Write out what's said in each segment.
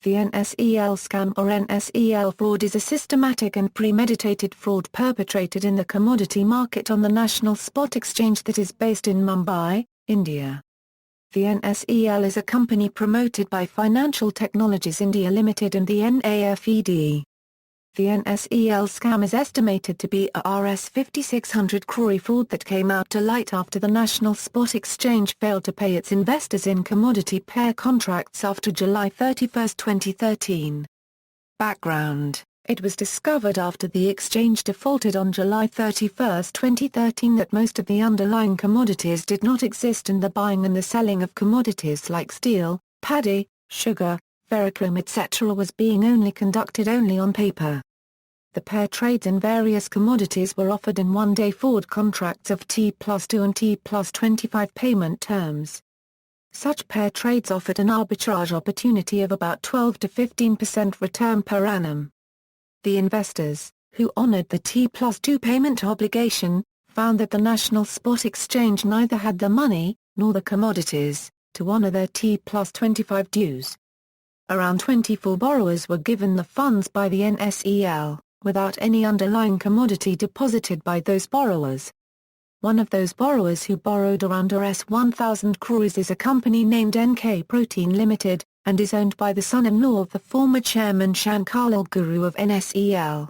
The NSEL scam or NSEL fraud is a systematic and premeditated fraud perpetrated in the commodity market on the National Spot Exchange that is based in Mumbai, India. The NSEL is a company promoted by Financial Technologies India Ltd and the NAFED. The NSEL scam is estimated to be a Rs 5,600 crore fraud that came out to light after the National Spot Exchange failed to pay its investors in commodity pair contracts after July 31, 2013. Background: it was discovered after the exchange defaulted on July 31, 2013 that most of the underlying commodities did not exist and the buying and the selling of commodities like steel, paddy, sugar, ferrochrome etc. was being conducted only on paper. The pair trades in various commodities were offered in one-day forward contracts of T+2 and T+25 payment terms. Such pair trades offered an arbitrage opportunity of about 12 to 15% return per annum. The investors, who honored the T+2 payment obligation, found that the National Spot Exchange neither had the money, nor the commodities, to honor their T+25 dues. Around 24 borrowers were given the funds by the NSEL, without any underlying commodity deposited by those borrowers. One of those borrowers who borrowed around Rs 1,000 crores is a company named NK Protein Limited, and is owned by the son-in-law of the former chairman Shankarlal Guru of NSEL.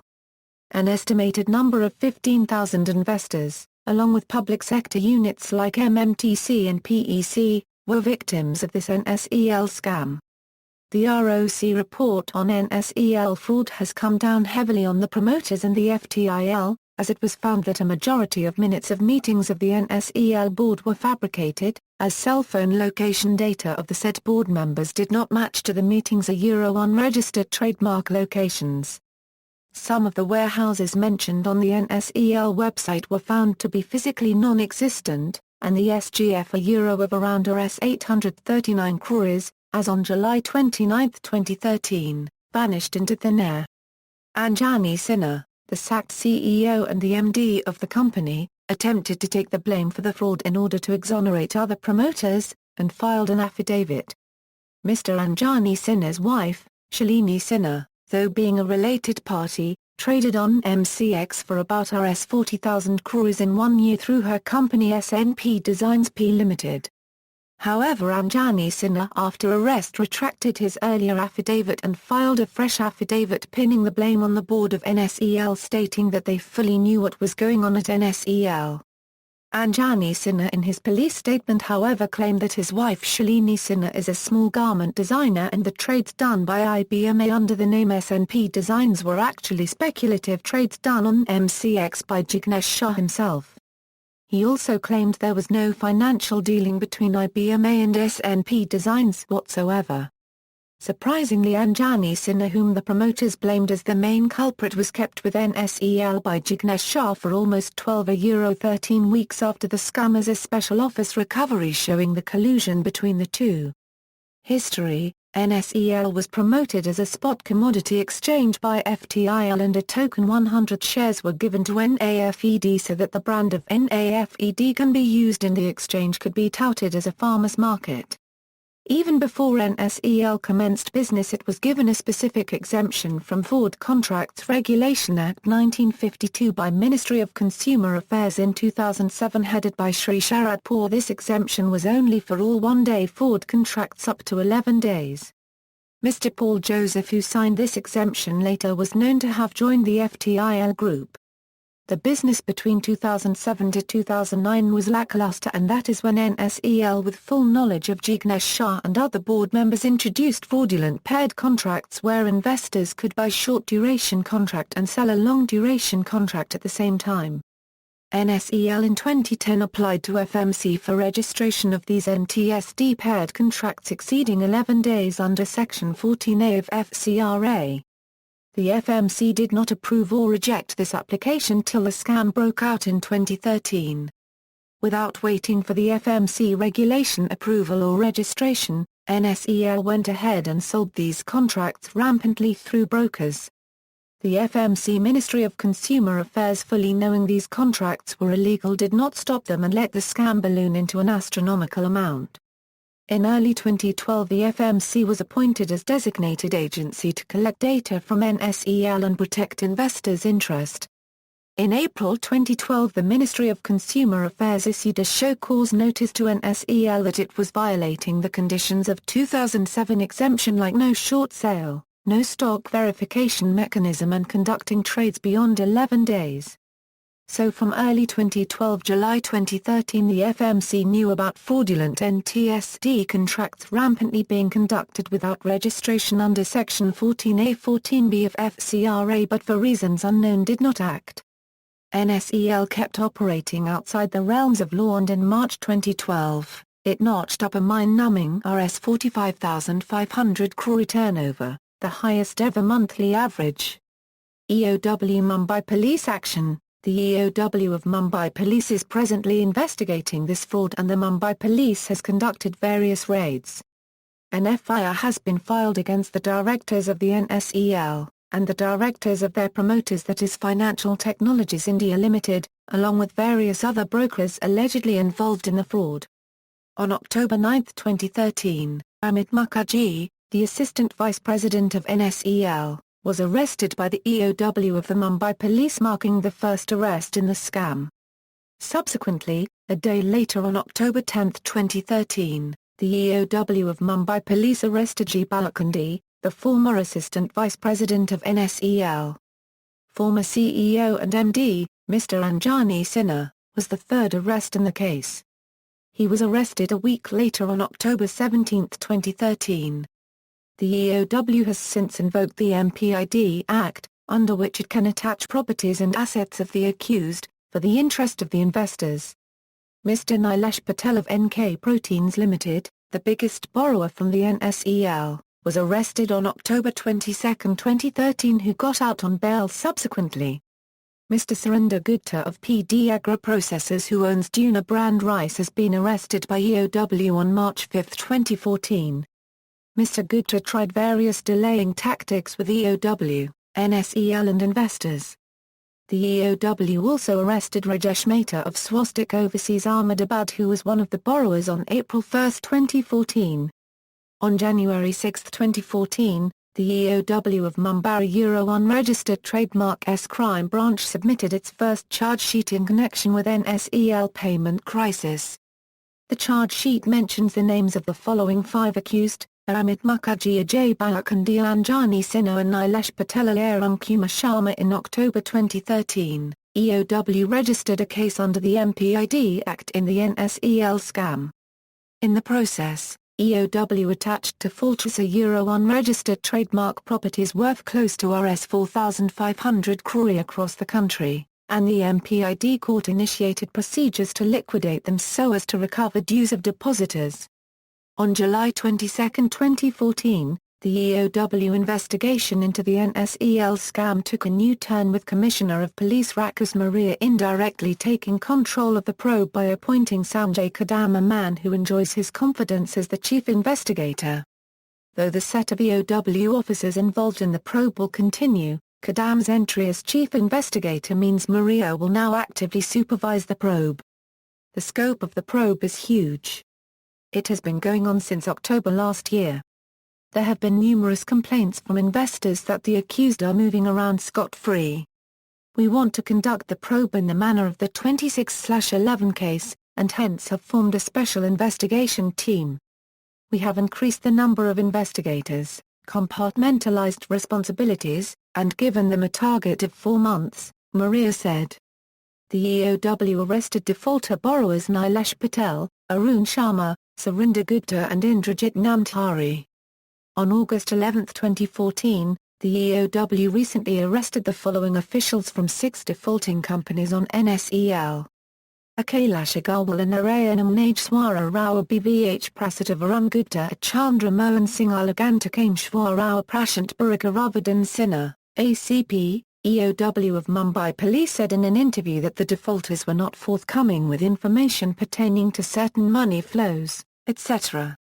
An estimated number of 15,000 investors, along with public sector units like MMTC and PEC, were victims of this NSEL scam. The ROC report on NSEL fraud has come down heavily on the promoters and the FTIL, as it was found that a majority of minutes of meetings of the NSEL board were fabricated, as cell phone location data of the said board members did not match to the meetings' unregistered trademark locations. Some of the warehouses mentioned on the NSEL website were found to be physically non-existent, and the SGF of around Rs 839 crores, as on July 29, 2013, vanished into thin air. Anjani Sinha, the sacked CEO and the MD of the company, attempted to take the blame for the fraud in order to exonerate other promoters, and filed an affidavit. Mr. Anjani Sinha's wife, Shalini Sinha, though being a related party, traded on MCX for about Rs 40,000 crores in 1 year through her company SNP Designs P Ltd. However, Anjani Sinha after arrest retracted his earlier affidavit and filed a fresh affidavit pinning the blame on the board of NSEL, stating that they fully knew what was going on at NSEL. Anjani Sinha in his police statement however claimed that his wife Shalini Sinha is a small garment designer and the trades done by IBMA under the name SNP Designs were actually speculative trades done on MCX by Jignesh Shah himself. He also claimed there was no financial dealing between IBMA and SNP Designs whatsoever. Surprisingly, Anjani Sinha, whom the promoters blamed as the main culprit, was kept with NSEL by Jignesh Shah for almost 13 weeks after the scam as a special office recovery showing the collusion between the two. History: NSEL was promoted as a spot commodity exchange by FTIL and a token 100 shares were given to NAFED so that the brand of NAFED can be used in the exchange could be touted as a farmer's market. Even before NSEL commenced business, it was given a specific exemption from Forward Contracts Regulation Act 1952 by Ministry of Consumer Affairs in 2007 headed by Shri Sharad Pawar. This exemption was only for all one-day forward contracts up to 11 days. Mr. Paul Joseph, who signed this exemption later, was known to have joined the FTIL group. The business between 2007 to 2009 was lackluster, and that is when NSEL, with full knowledge of Jignesh Shah and other board members, introduced fraudulent paired contracts where investors could buy short-duration contract and sell a long-duration contract at the same time. NSEL in 2010 applied to FMC for registration of these NTSD paired contracts exceeding 11 days under Section 14A of FCRA. The FMC did not approve or reject this application till the scam broke out in 2013. Without waiting for the FMC regulation approval or registration, NSEL went ahead and sold these contracts rampantly through brokers. The FMC Ministry of Consumer Affairs, fully knowing these contracts were illegal, did not stop them and let the scam balloon into an astronomical amount. In early 2012 the FMC was appointed as designated agency to collect data from NSEL and protect investors' interest. In April 2012 the Ministry of Consumer Affairs issued a show cause notice to NSEL that it was violating the conditions of 2007 exemption like no short sale, no stock verification mechanism and conducting trades beyond 11 days. So from early 2012 July 2013 the FMC knew about fraudulent NTSD contracts rampantly being conducted without registration under Section 14A-14B of FCRA but for reasons unknown did not act. NSEL kept operating outside the realms of law and in March 2012, it notched up a mind-numbing Rs 45,500 crore turnover, the highest ever monthly average. EOW Mumbai Police Action. The EOW of Mumbai Police is presently investigating this fraud and the Mumbai Police has conducted various raids. An FIR has been filed against the directors of the NSEL, and the directors of their promoters that is Financial Technologies India Ltd, along with various other brokers allegedly involved in the fraud. On October 9, 2013, Amit Mukherjee, the Assistant Vice President of NSEL, was arrested by the EOW of the Mumbai Police, marking the first arrest in the scam. Subsequently, a day later on October 10, 2013, the EOW of Mumbai Police arrested G. Balakandi, the former Assistant Vice President of NSEL. Former CEO and MD, Mr. Anjani Sinha, was the third arrest in the case. He was arrested a week later on October 17, 2013. The EOW has since invoked the MPID Act, under which it can attach properties and assets of the accused, for the interest of the investors. Mr. Nilesh Patel of NK Proteins Limited, the biggest borrower from the NSEL, was arrested on October 22, 2013 who got out on bail subsequently. Mr. Surinder Gupta of PD Agro Processors who owns Duna brand rice has been arrested by EOW on March 5, 2014. Mr. Gupta tried various delaying tactics with EOW, NSEL and investors. The EOW also arrested Rajesh Mehta of Swastik Overseas Ahmedabad who was one of the borrowers on April 1, 2014. On January 6, 2014, the EOW of Mumbai Euro unregistered trademark S crime branch submitted its first charge sheet in connection with NSEL payment crisis. The charge sheet mentions the names of the following 5 accused: Amit Mukherjee, Ajay Balakandi, Anjani Sinha and Nilesh Patel Arun Kumar Sharma. In October 2013, EOW registered a case under the MPID Act in the NSEL scam. In the process, EOW attached to Fortress a Euro unregistered trademark properties worth close to Rs 4,500 crore across the country, and the MPID court initiated procedures to liquidate them so as to recover dues of depositors. On July 22, 2014, the EOW investigation into the NSEL scam took a new turn with Commissioner of Police Rakesh Maria indirectly taking control of the probe by appointing Sanjay Kadam, a man who enjoys his confidence as the chief investigator. Though the set of EOW officers involved in the probe will continue, Kadam's entry as chief investigator means Maria will now actively supervise the probe. The scope of the probe is huge. It has been going on since October last year. There have been numerous complaints from investors that the accused are moving around scot-free. We want to conduct the probe in the manner of the 26/11 case, and hence have formed a special investigation team. We have increased the number of investigators, compartmentalized responsibilities, and given them a target of 4 months, Maria said. The EOW arrested defaulter borrowers Nilesh Patel, Arun Sharma, Surinder Gupta and Indrajit Namthari. On August 11, 2014, the EOW recently arrested the following officials from 6 defaulting companies on NSEL. Akailash Agarwal and Narayanam Nageswara Rao BVH Prasad of Arun Gupta Chandra Mohan Singh Alagantakam Rao Prashant Bhargavadan Sinha, ACP, EOW of Mumbai Police said in an interview that the defaulters were not forthcoming with information pertaining to certain money flows, etc.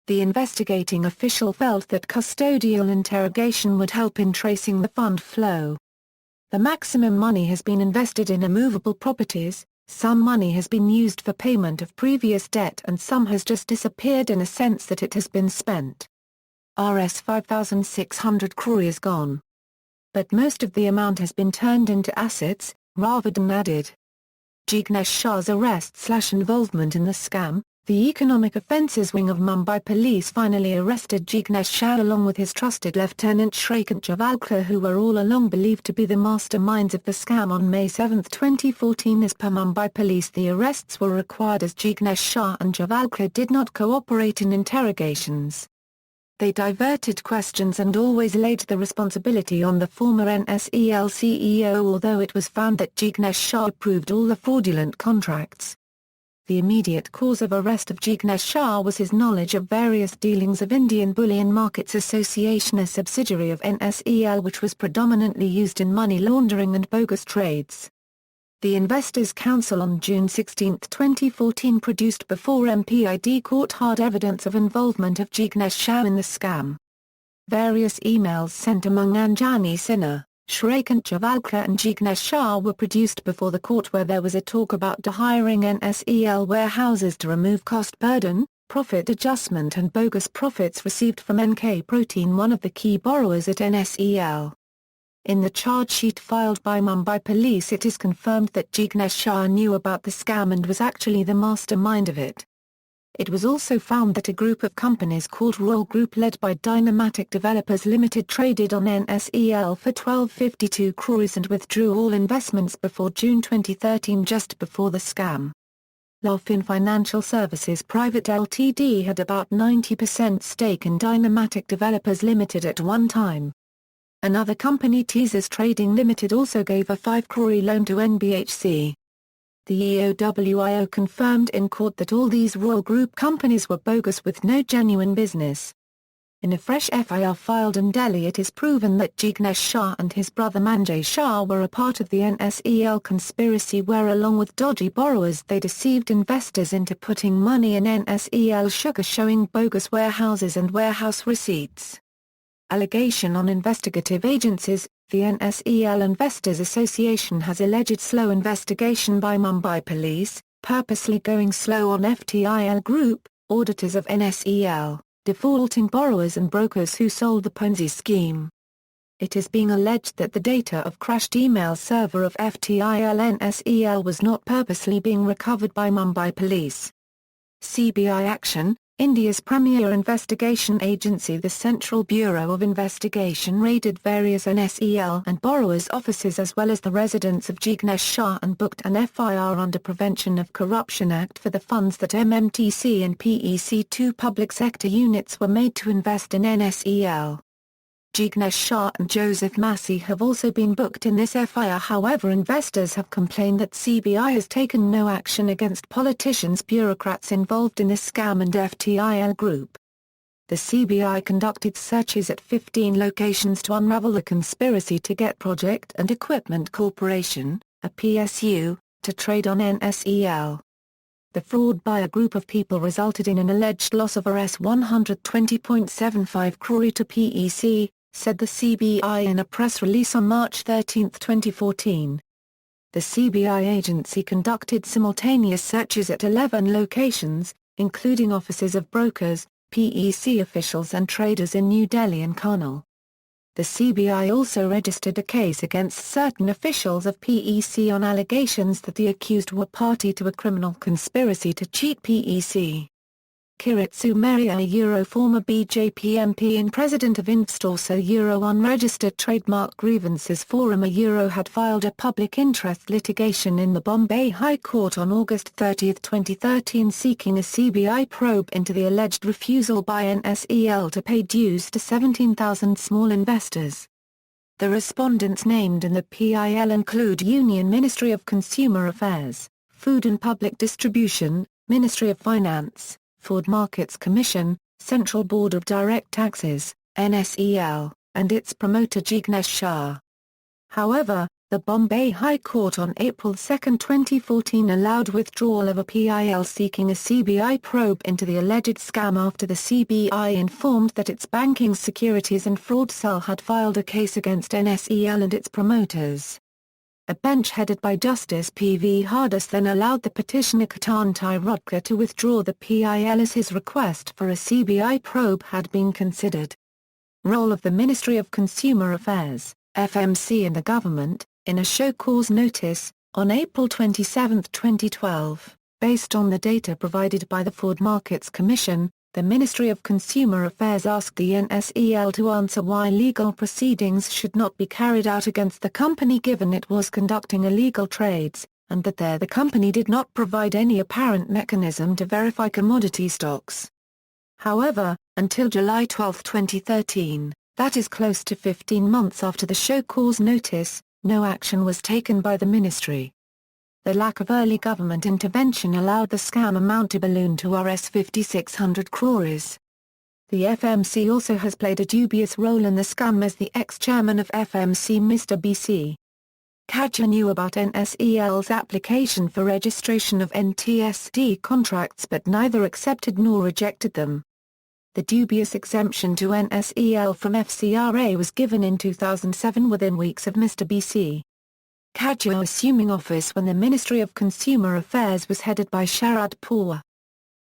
The investigating official felt that custodial interrogation would help in tracing the fund flow. The maximum money has been invested in immovable properties, Some money has been used for payment of previous debt and some has just disappeared in a sense that it has been spent. Rs 5,600 crore is gone. But most of the amount has been turned into assets, rather than added. Jignesh Shah's arrest/involvement in the scam. The Economic Offences Wing of Mumbai Police finally arrested Jignesh Shah along with his trusted lieutenant Shrikant Javalkar, who were all along believed to be the masterminds of the scam, on May 7, 2014. As per Mumbai Police, the arrests were required as Jignesh Shah and Javalkar did not cooperate in interrogations. They diverted questions and always laid the responsibility on the former NSEL CEO, although it was found that Jignesh Shah approved all the fraudulent contracts. The immediate cause of arrest of Jignesh Shah was his knowledge of various dealings of Indian Bullion Markets Association, a subsidiary of NSEL which was predominantly used in money laundering and bogus trades. The Investors' Council on June 16, 2014 produced before MPID court hard evidence of involvement of Jignesh Shah in the scam. Various emails sent among Anjani Sinha, Shrikant Javalkar and Jignesh Shah were produced before the court, where there was a talk about dehiring NSEL warehouses to remove cost burden, profit adjustment and bogus profits received from NK Protein, one of the key borrowers at NSEL. In the charge sheet filed by Mumbai Police, it is confirmed that Jignesh Shah knew about the scam and was actually the mastermind of it. It was also found that a group of companies called Royal Group, led by Dynamatic Developers Limited, traded on NSEL for 1252 crores and withdrew all investments before June 2013, just before the scam. Lafin Financial Services Private Ltd had about 90% stake in Dynamatic Developers Limited at one time. Another company, Teasers Trading Limited, also gave a 5 crore loan to NBHC. The EOWIO confirmed in court that all these Royal Group companies were bogus with no genuine business. In a fresh FIR filed in Delhi, it is proven that Jignesh Shah and his brother Manjay Shah were a part of the NSEL conspiracy, where along with dodgy borrowers they deceived investors into putting money in NSEL sugar, showing bogus warehouses and warehouse receipts. Allegation on investigative agencies. The NSEL Investors Association has alleged slow investigation by Mumbai Police, purposely going slow on FTIL Group, auditors of NSEL, defaulting borrowers and brokers who sold the Ponzi scheme. It is being alleged that the data of crashed email server of FTIL NSEL was not purposely being recovered by Mumbai Police. CBI action. India's premier investigation agency, the Central Bureau of Investigation, raided various NSEL and borrowers' offices as well as the residence of Jignesh Shah and booked an FIR under Prevention of Corruption Act for the funds that MMTC and PEC2 public sector units were made to invest in NSEL. Jignesh Shah and Joseph Massey have also been booked in this FIR. However, investors have complained that CBI has taken no action against politicians, bureaucrats involved in the scam and FTIL Group. The CBI conducted searches at 15 locations to unravel the conspiracy to get Project and Equipment Corporation, a PSU, to trade on NSEL. The fraud by a group of people resulted in an alleged loss of Rs 120.75 crore to PEC, said the CBI in a press release on March 13, 2014. The CBI agency conducted simultaneous searches at 11 locations, including offices of brokers, PEC officials and traders in New Delhi and Karnal. The CBI also registered a case against certain officials of PEC on allegations that the accused were party to a criminal conspiracy to cheat PEC. Kirit Sumeria, former BJP MP and president of Investors unregistered trademark grievances forum, had filed a public interest litigation in the Bombay High Court on August 30, 2013, seeking a CBI probe into the alleged refusal by NSEL to pay dues to 17,000 small investors. The respondents named in the PIL include Union Ministry of Consumer Affairs, Food and Public Distribution, Ministry of Finance, Ford Markets Commission, Central Board of Direct Taxes, NSEL, and its promoter Jignesh Shah. However, the Bombay High Court on April 2, 2014 allowed withdrawal of a PIL seeking a CBI probe into the alleged scam after the CBI informed that its Banking Securities and Fraud Cell had filed a case against NSEL and its promoters. a bench headed by Justice P.V. Hardus then allowed the petitioner Ketan Tyrudkar to withdraw the PIL as his request for a CBI probe had been considered. Role of the Ministry of Consumer Affairs, FMC and the government, in a show cause notice, on April 27, 2012, based on the data provided by the Fraud Markets Commission, the Ministry of Consumer Affairs asked the NSEL to answer why legal proceedings should not be carried out against the company given it was conducting illegal trades, and that the company did not provide any apparent mechanism to verify commodity stocks. However, until July 12, 2013, that is close to 15 months after the show cause notice, no action was taken by the ministry. The lack of early government intervention allowed the scam amount to balloon to Rs 5,600 crores. The FMC also has played a dubious role in the scam as the ex-chairman of FMC Mr. B.C. Kajra knew about NSEL's application for registration of NTSD contracts but neither accepted nor rejected them. The dubious exemption to NSEL from FCRA was given in 2007 within weeks of Mr. B.C. Kajra assuming office when the Ministry of Consumer Affairs was headed by Sharad Pawar.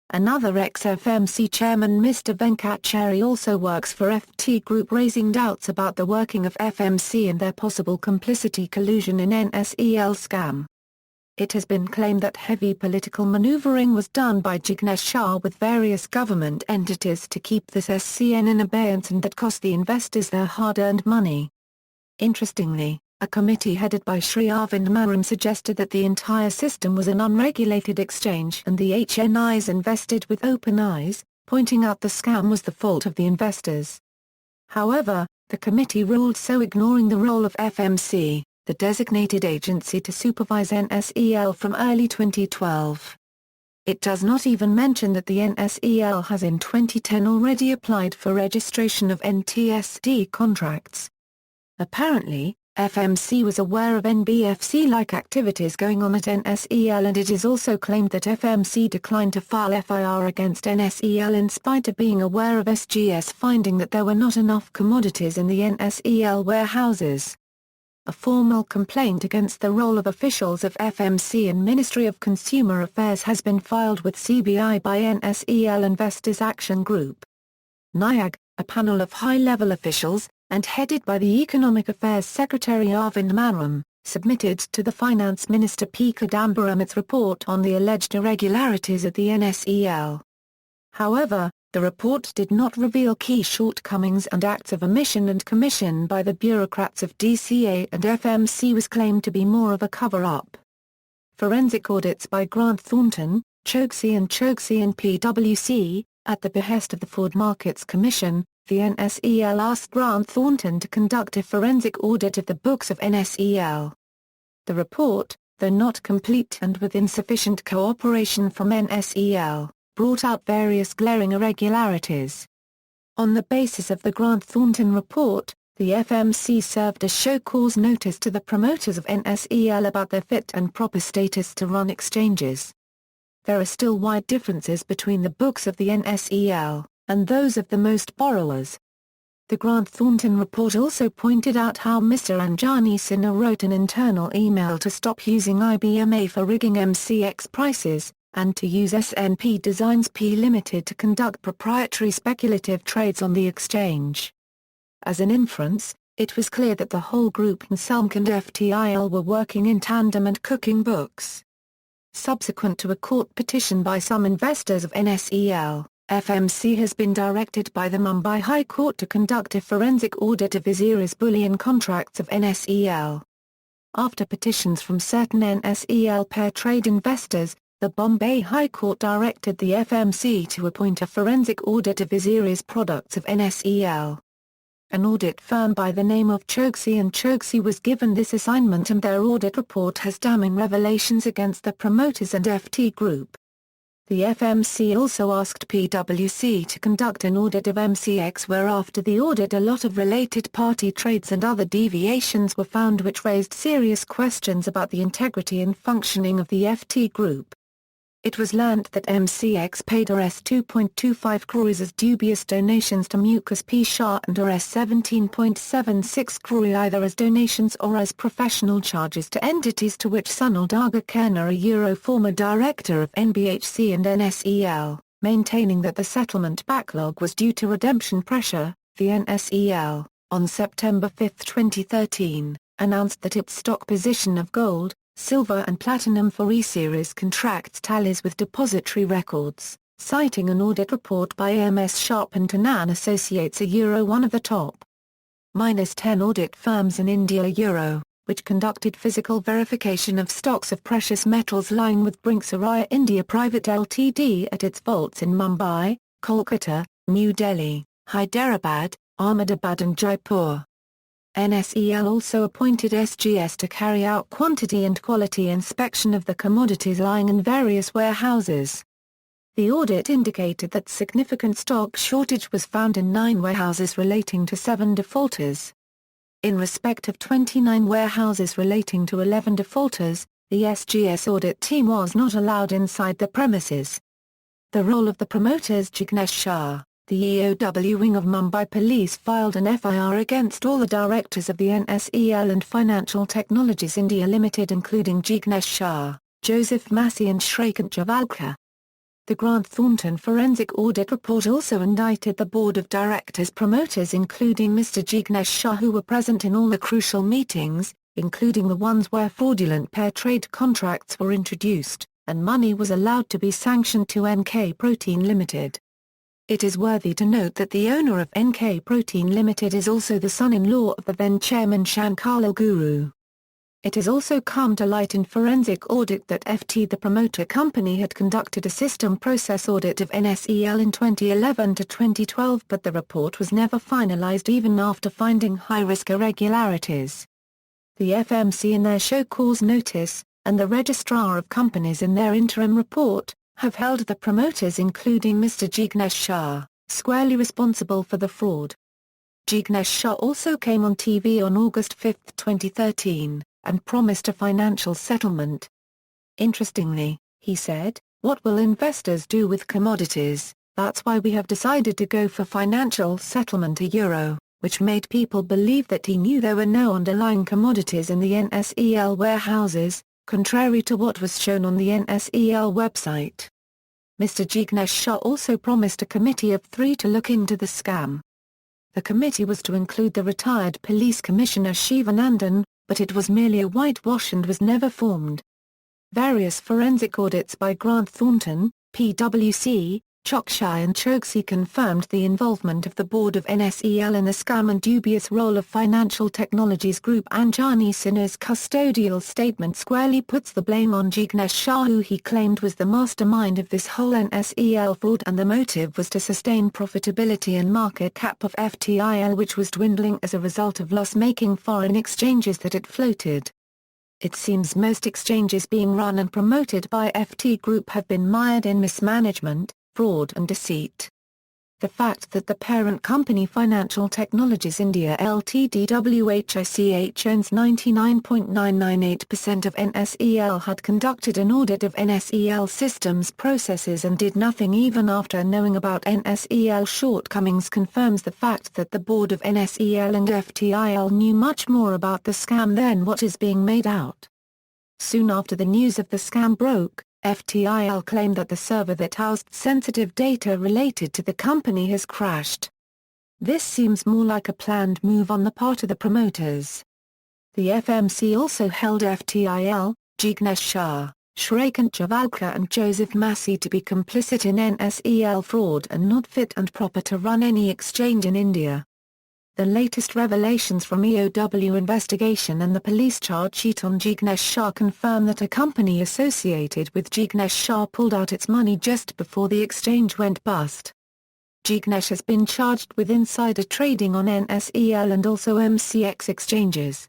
Another ex-FMC chairman Mr. Venkatachari also works for FT Group, raising doubts about the working of FMC and their possible complicity collusion in NSEL scam. It has been claimed that heavy political maneuvering was done by Jignesh Shah with various government entities to keep this SCN in abeyance and that cost the investors their hard-earned money. Interestingly, a committee headed by Sri Arvind Maram suggested that the entire system was an unregulated exchange and the HNIs invested with open eyes, pointing out the scam was the fault of the investors. However, the committee ruled so, ignoring the role of FMC, the designated agency to supervise NSEL from early 2012. It does not even mention that the NSEL has in 2010 already applied for registration of NTSD contracts. Apparently, FMC was aware of NBFC-like activities going on at NSEL, and it is also claimed that FMC declined to file FIR against NSEL in spite of being aware of SGS finding that there were not enough commodities in the NSEL warehouses. A formal complaint against the role of officials of FMC and Ministry of Consumer Affairs has been filed with CBI by NSEL Investors Action Group. NIAG, a panel of high-level officials, and headed by the Economic Affairs Secretary Arvind Maram, submitted to the Finance Minister P. Chidambaram its report on the alleged irregularities at the NSEL. However, the report did not reveal key shortcomings, and acts of omission and commission by the bureaucrats of DCA and FMC was claimed to be more of a cover-up. Forensic audits by Grant Thornton, Choksey and PwC, at the behest of the Fraud Markets Commission, the NSEL asked Grant Thornton to conduct a forensic audit of the books of NSEL. The report, though not complete and with insufficient cooperation from NSEL, brought out various glaring irregularities. On the basis of the Grant Thornton report, the FMC served a show cause notice to the promoters of NSEL about their fit and proper status to run exchanges. There are still wide differences between the books of the NSEL and those of the most borrowers. The Grant Thornton report also pointed out how Mr. Anjani Sinha wrote an internal email to stop using IBMA for rigging MCX prices, and to use SNP Designs P Limited to conduct proprietary speculative trades on the exchange. As an inference, it was clear that the whole group NSEL and FTIL were working in tandem and cooking books. Subsequent to a court petition by some investors of NSEL, FMC has been directed by the Mumbai High Court to conduct a forensic audit of Azira's bullion contracts of NSEL. After petitions from certain NSEL pair trade investors, the Bombay High Court directed the FMC to appoint a forensic audit of Azira's products of NSEL. An audit firm by the name of Choksey was given this assignment, and their audit report has damning revelations against the promoters and FT Group. The FMC also asked PwC to conduct an audit of MCX, where after the audit a lot of related party trades and other deviations were found which raised serious questions about the integrity and functioning of the FT Group. It was learnt that MCX paid Rs 2.25 crores as dubious donations to Mukesh P. Shah and Rs 17.76 crore either as donations or as professional charges to entities to which Sunil Dagakena, a former director of NBHC and NSEL, maintaining that the settlement backlog was due to redemption pressure. The NSEL, on September 5, 2013, announced that its stock position of gold, silver and platinum for E-series contracts tallies with depository records, citing an audit report by AMS Sharp and Tanan Associates, one of the top -10 audit firms in India, which conducted physical verification of stocks of precious metals lying with Brinksaraya India Private Ltd at its vaults in Mumbai, Kolkata, New Delhi, Hyderabad, Ahmedabad and Jaipur. NSEL also appointed SGS to carry out quantity and quality inspection of the commodities lying in various warehouses. The audit indicated that significant stock shortage was found in 9 warehouses relating to 7 defaulters. In respect of 29 warehouses relating to 11 defaulters, the SGS audit team was not allowed inside the premises. The role of the promoters. Jignesh Shah, the EOW wing of Mumbai Police, filed an FIR against all the directors of the NSEL and Financial Technologies India Ltd, including Jignesh Shah, Joseph Massey and Shrikant Javalkar. The Grant Thornton forensic audit report also indicted the board of directors promoters, including Mr. Jignesh Shah, who were present in all the crucial meetings, including the ones where fraudulent pair trade contracts were introduced, and money was allowed to be sanctioned to NK Protein Limited. It is worthy to note that the owner of NK Protein Limited is also the son-in-law of the then-chairman Shankarlal Guru. It has also come to light in forensic audit that FT, the promoter company, had conducted a system process audit of NSEL in 2011 to 2012, but the report was never finalized even after finding high-risk irregularities. The FMC in their show cause notice, and the Registrar of Companies in their interim report, have held the promoters, including Mr. Jignesh Shah, squarely responsible for the fraud. Jignesh Shah also came on TV on August 5, 2013, and promised a financial settlement. Interestingly, he said, "What will investors do with commodities? That's why we have decided to go for financial settlement, which made people believe that he knew there were no underlying commodities in the NSEL warehouses, contrary to what was shown on the NSEL website." Mr. Jignesh Shah also promised a committee of 3 to look into the scam. The committee was to include the retired police commissioner Shivanandan, but it was merely a whitewash and was never formed. Various forensic audits by Grant Thornton, PwC, Chokshi and Choksi confirmed the involvement of the board of NSEL in the scam and dubious role of Financial Technologies Group. Anjani Sinha's custodial statement squarely puts the blame on Jignesh Shah, who he claimed was the mastermind of this whole NSEL fraud, and the motive was to sustain profitability and market cap of FTIL, which was dwindling as a result of loss-making foreign exchanges that it floated. It seems most exchanges being run and promoted by FT Group have been mired in mismanagement, fraud and deceit. The fact that the parent company Financial Technologies India Ltd WHICH owns 99.998% of NSEL had conducted an audit of NSEL systems processes and did nothing even after knowing about NSEL shortcomings confirms the fact that the board of NSEL and FTIL knew much more about the scam than what is being made out. Soon after the news of the scam broke, FTIL claimed that the server that housed sensitive data related to the company has crashed. This seems more like a planned move on the part of the promoters. The FMC also held FTIL, Jignesh Shah, Shrikant Javalkar and Joseph Massey to be complicit in NSEL fraud and not fit and proper to run any exchange in India. The latest revelations from EOW investigation and the police charge sheet on Jignesh Shah confirm that a company associated with Jignesh Shah pulled out its money just before the exchange went bust. Jignesh has been charged with insider trading on NSEL and also MCX exchanges.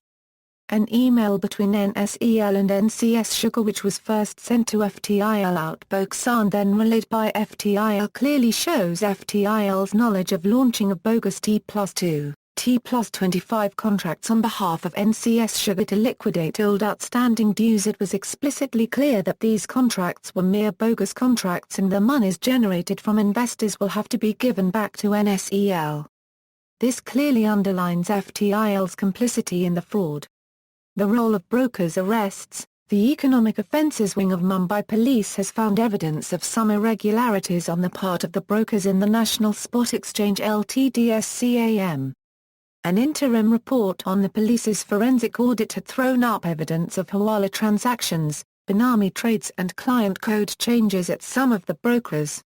An email between NSEL and NCS Sugar, which was first sent to FTIL Outbox and then relayed by FTIL, clearly shows FTIL's knowledge of launching of bogus T+2 T+25 contracts on behalf of NCS Sugar to liquidate old outstanding dues. It was explicitly clear that these contracts were mere bogus contracts and the monies generated from investors will have to be given back to NSEL. This clearly underlines FTIL's complicity in the fraud. The role of brokers arrests. The Economic Offences Wing of Mumbai Police has found evidence of some irregularities on the part of the brokers in the National Spot Exchange Ltd SCAM. An interim report on the police's forensic audit had thrown up evidence of hawala transactions, benami trades and client code changes at some of the brokers.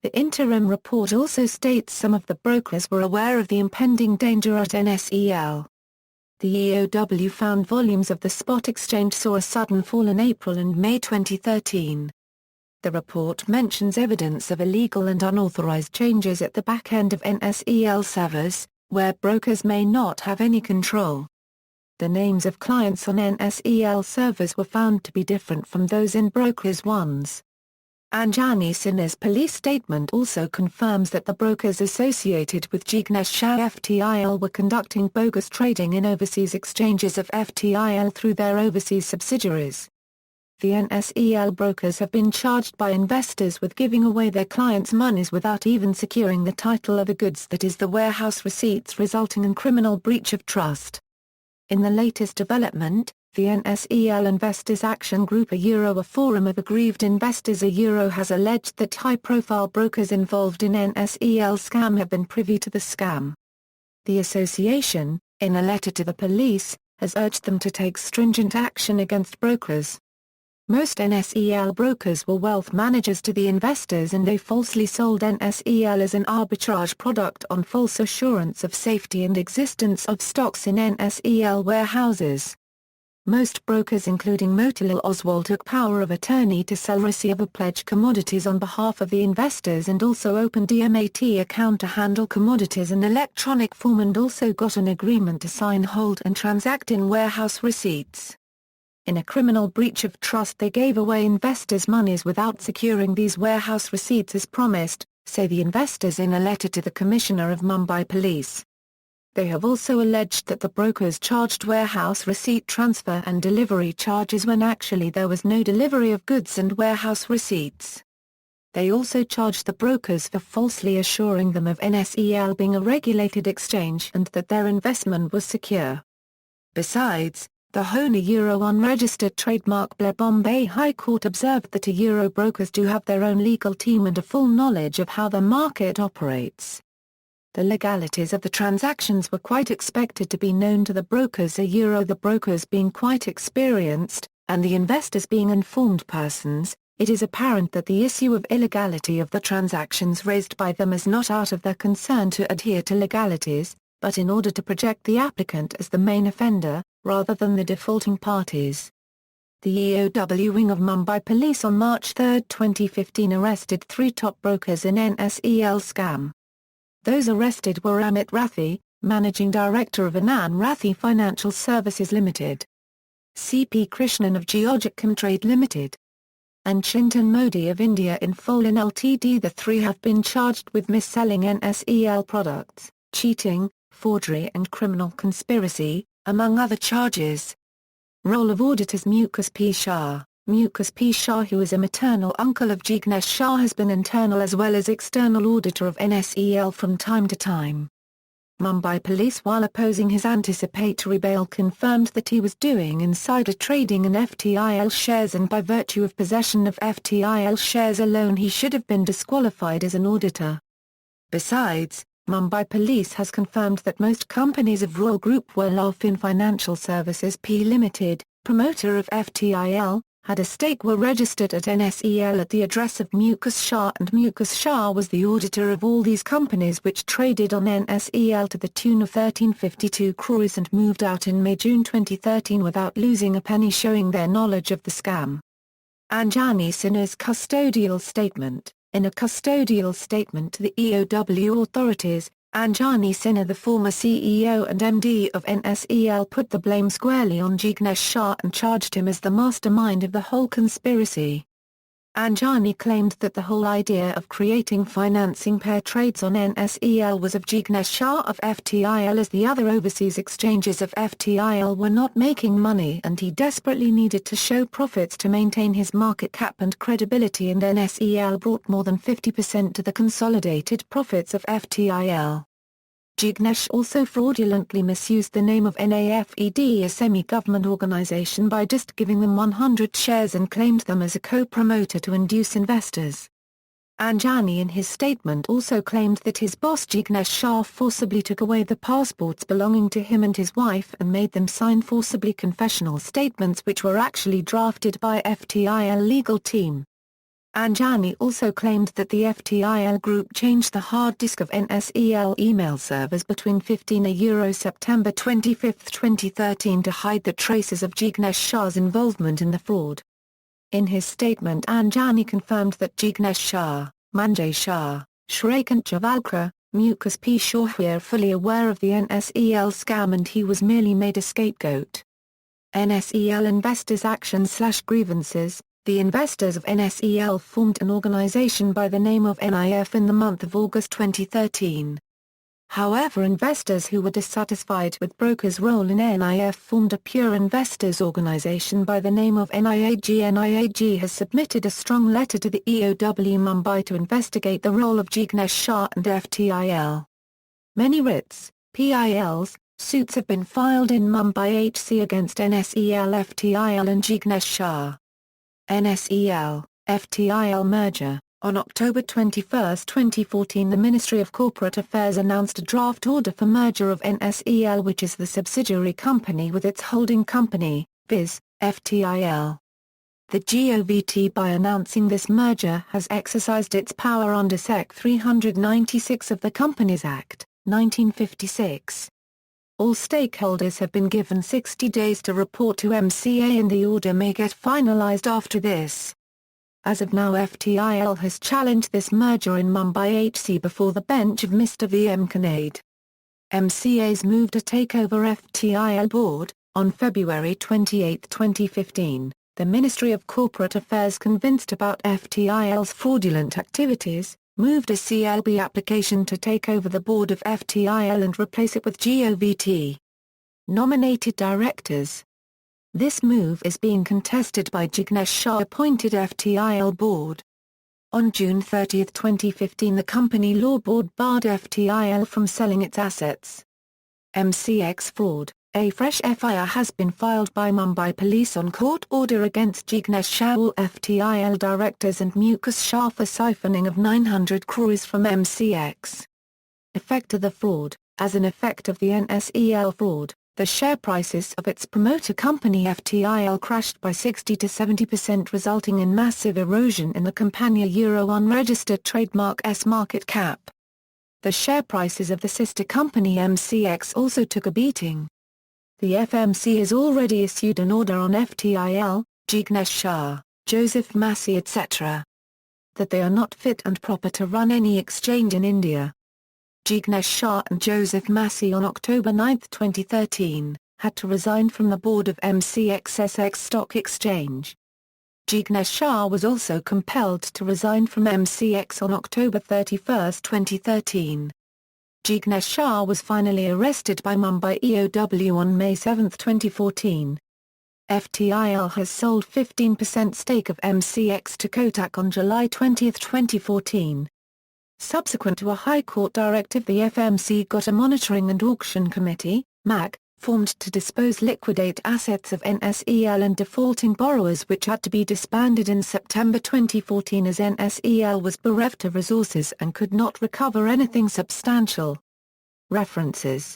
The interim report also states some of the brokers were aware of the impending danger at NSEL. The EOW found volumes of the spot exchange saw a sudden fall in April and May 2013. The report mentions evidence of illegal and unauthorized changes at the back end of NSEL servers, where brokers may not have any control. The names of clients on NSEL servers were found to be different from those in brokers' ones. Anjani Sinha's police statement also confirms that the brokers associated with Jignesh Shah FTIL were conducting bogus trading in overseas exchanges of FTIL through their overseas subsidiaries. The NSEL brokers have been charged by investors with giving away their clients' monies without even securing the title of the goods, that is the warehouse receipts, resulting in criminal breach of trust. In the latest development, the NSEL Investors Action Group a forum of aggrieved investors has alleged that high-profile brokers involved in NSEL scam have been privy to the scam. The association, in a letter to the police, has urged them to take stringent action against brokers. Most NSEL brokers were wealth managers to the investors and they falsely sold NSEL as an arbitrage product on false assurance of safety and existence of stocks in NSEL warehouses. Most brokers including Motilal Oswal took power of attorney to sell receiver pledge commodities on behalf of the investors and also opened DMAT account to handle commodities in electronic form and also got an agreement to sign, hold and transact in warehouse receipts. In a criminal breach of trust they gave away investors' monies without securing these warehouse receipts as promised, say the investors in a letter to the Commissioner of Mumbai Police. They have also alleged that the brokers charged warehouse receipt transfer and delivery charges when actually there was no delivery of goods and warehouse receipts. They also charged the brokers for falsely assuring them of NSEL being a regulated exchange and that their investment was secure. Besides, the wholly unregistered trademark Bombay High Court observed that brokers do have their own legal team and a full knowledge of how the market operates. The legalities of the transactions were quite expected to be known to the brokers, the brokers being quite experienced, and the investors being informed persons. It is apparent that the issue of illegality of the transactions raised by them is not out of their concern to adhere to legalities, but in order to project the applicant as the main offender, rather than the defaulting parties. The EOW wing of Mumbai Police on March 3, 2015 arrested 3 top brokers in NSEL scam. Those arrested were Amit Rathi, Managing Director of Anand Rathi Financial Services Ltd. C.P. Krishnan of Georgicom Trade Ltd. and Chintan Modi of India Infolin Ltd. The 3 have been charged with mis-selling NSEL products, cheating, forgery and criminal conspiracy, among other charges. Role of auditors: Mukesh P. Shah. Mukesh P. Shah, who is a maternal uncle of Jignesh Shah, has been internal as well as external auditor of NSEL from time to time. Mumbai Police, while opposing his anticipatory bail, confirmed that he was doing insider trading in FTIL shares and by virtue of possession of FTIL shares alone he should have been disqualified as an auditor. Besides, Mumbai Police has confirmed that most companies of Royal Group were Laufin Financial Services P. Limited, promoter of FTIL, had a stake, were registered at NSEL at the address of Mukesh Shah, and Mukesh Shah was the auditor of all these companies which traded on NSEL to the tune of 1352 crores and moved out in May-June 2013 without losing a penny, showing their knowledge of the scam. Anjani Sinha's custodial statement. In a custodial statement to the EOW authorities, Anjani Sinha, the former CEO and MD of NSEL, put the blame squarely on Jignesh Shah and charged him as the mastermind of the whole conspiracy. Anjani claimed that the whole idea of creating financing pair trades on NSEL was of Jignesh Shah of FTIL, as the other overseas exchanges of FTIL were not making money and he desperately needed to show profits to maintain his market cap and credibility, and NSEL brought more than 50% to the consolidated profits of FTIL. Jignesh also fraudulently misused the name of NAFED, a semi-government organization, by just giving them 100 shares and claimed them as a co-promoter to induce investors. Anjani in his statement also claimed that his boss Jignesh Shah forcibly took away the passports belonging to him and his wife and made them sign forcibly confessional statements which were actually drafted by FTIL legal team. Anjani also claimed that the FTIL group changed the hard disk of NSEL email servers between September 25, 2013 to hide the traces of Jignesh Shah's involvement in the fraud. In his statement, Anjani confirmed that Jignesh Shah, Manjay Shah, Shrikant Javalkar, Mukesh P. Shaw were fully aware of the NSEL scam and he was merely made a scapegoat. NSEL Investors Action/Grievances. The investors of NSEL formed an organization by the name of NIF in the month of August 2013. However, investors who were dissatisfied with brokers' role in NIF formed a pure investors organization by the name of NIAG. NIAG has submitted a strong letter to the EOW Mumbai to investigate the role of Jignesh Shah and FTIL. Many writs, PILs, suits have been filed in Mumbai HC against NSEL, FTIL and Jignesh Shah. NSEL, FTIL merger. On October 21, 2014, the Ministry of Corporate Affairs announced a draft order for merger of NSEL, which is the subsidiary company, with its holding company, viz., FTIL. The GOVT, by announcing this merger, has exercised its power under Sec. 396 of the Companies Act, 1956. All stakeholders have been given 60 days to report to MCA and the order may get finalized after this. As of now, FTIL has challenged this merger in Mumbai HC before the bench of Mr. V. M. Kanade. MCA's moved to take over FTIL board. On February 28, 2015, the Ministry of Corporate Affairs, convinced about FTIL's fraudulent activities, moved a CLB application to take over the board of FTIL and replace it with GOVT. Nominated directors. This move is being contested by Jignesh Shah appointed FTIL board. On June 30, 2015, the Company Law Board barred FTIL from selling its assets. MCX fraud. A fresh FIR has been filed by Mumbai Police on court order against Jignesh Shah, all FTIL directors and Mukesh Shah for siphoning of 900 crores from MCX. Effect of the fraud. As an effect of the NSEL fraud, the share prices of its promoter company FTIL crashed by 60 to 70%, resulting in massive erosion in the Compania Euro unregistered trademark S market cap. The share prices of the sister company MCX also took a beating. The FMC has already issued an order on FTIL, Jignesh Shah, Joseph Massey etc. that they are not fit and proper to run any exchange in India. Jignesh Shah and Joseph Massey on October 9, 2013, had to resign from the board of MCXSX Stock Exchange. Jignesh Shah was also compelled to resign from MCX on October 31, 2013. Jignesh Shah was finally arrested by Mumbai EOW on May 7, 2014. FTIL has sold 15% stake of MCX to Kotak on July 20, 2014. Subsequent to a High Court directive, the FMC got a Monitoring and Auction Committee, MAC, formed to liquidate assets of NSEL and defaulting borrowers, which had to be disbanded in September 2014 as NSEL was bereft of resources and could not recover anything substantial. References